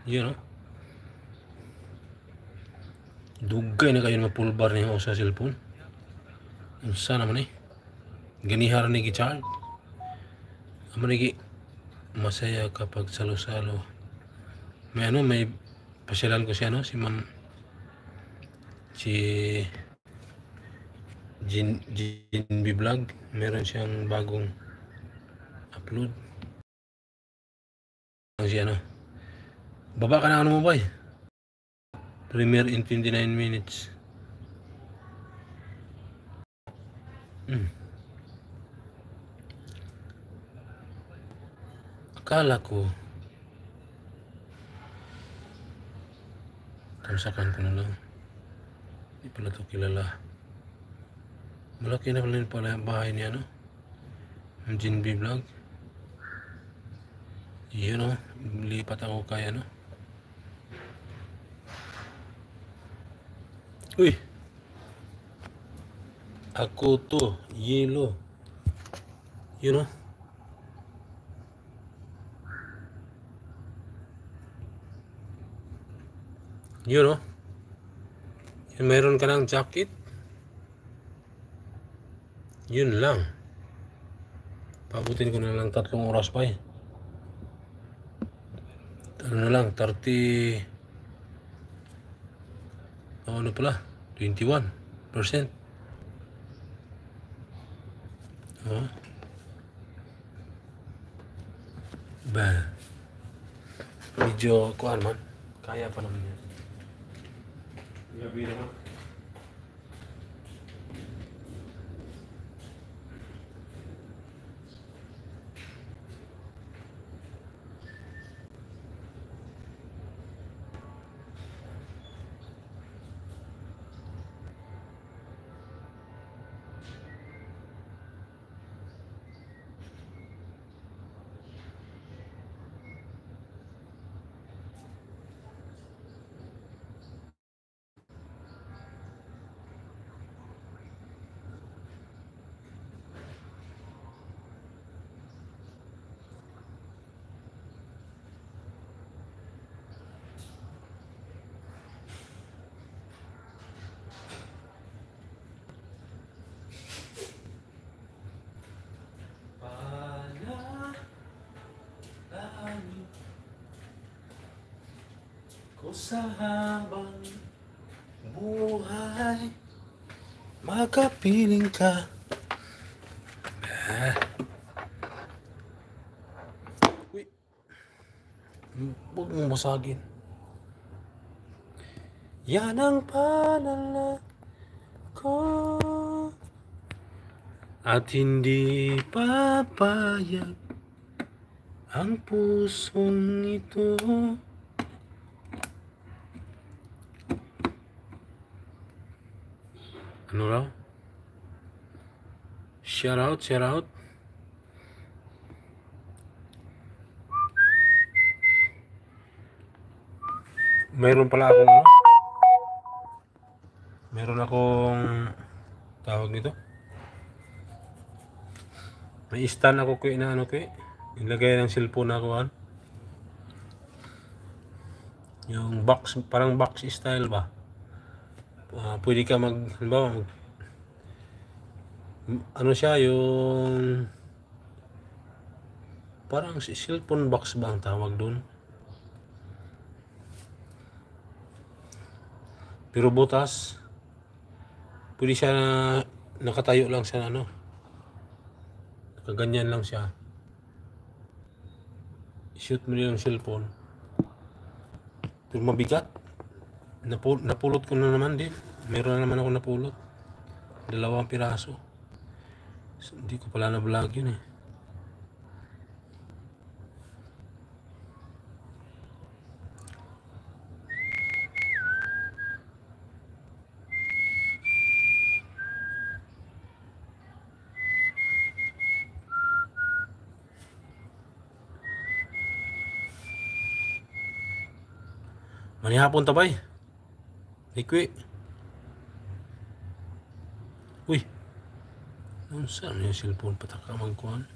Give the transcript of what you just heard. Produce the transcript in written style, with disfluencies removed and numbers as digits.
Yun, no? Dugay na kayo mapulbar niyo sa cellphone. Unsa naman eh? Ganihar ni gi-charge. Amo ni masaya kapag salo-salo. May pasyalan ko siya, no? Si Ma'am Jinbi Vlog. Meron siyang bagong upload. Siya, no? Baba ka na ano mo ba eh? Premiere in 29 minutes. Akala ko tamsakan ko na lang. Hindi pala ito kilala. Malaki na pala yung bahay niya, no? Ang Jinbi Vlog. Yun, no? Lipat ako kaya, no? Uy! Ako to, yellow. Yun, no? Yun, no? Meron ka ng jacket. Yun lang. Pabutin ko na lang 3 oras pa eh. Ano na lang, 30... ano pala? 21%. Oh. Ba. Medyo kuan man. Kaya pa naman yan. Gabi naman. Ko sa habang buhay makapiling ka. Uy, huwag mong masagin. Yan ang panala ko at hindi papayag ang pusong ito. Ano raw? Shout out, shout out. Meron pala akong ano? Meron akong tawag nito. May stand ako ko na ano ko eh. Ilagay ng cellphone ako yung box, parang box style ba? Pwede ka halimbawa, ano siya, yung parang cellphone box ba ang tawag doon? Pero butas. Pwede siya nakatayo lang siya, ano? Nakaganyan lang siya. Shoot mo yung cellphone. Pero mabigat. Napulot ko na naman din. Meron na naman ako napulot. 2 piraso. So, hindi ko pala na-vlog yun eh. Manihapon tabay. Likwi. Uy. Saan yung cellphone? Pataka magkuhan.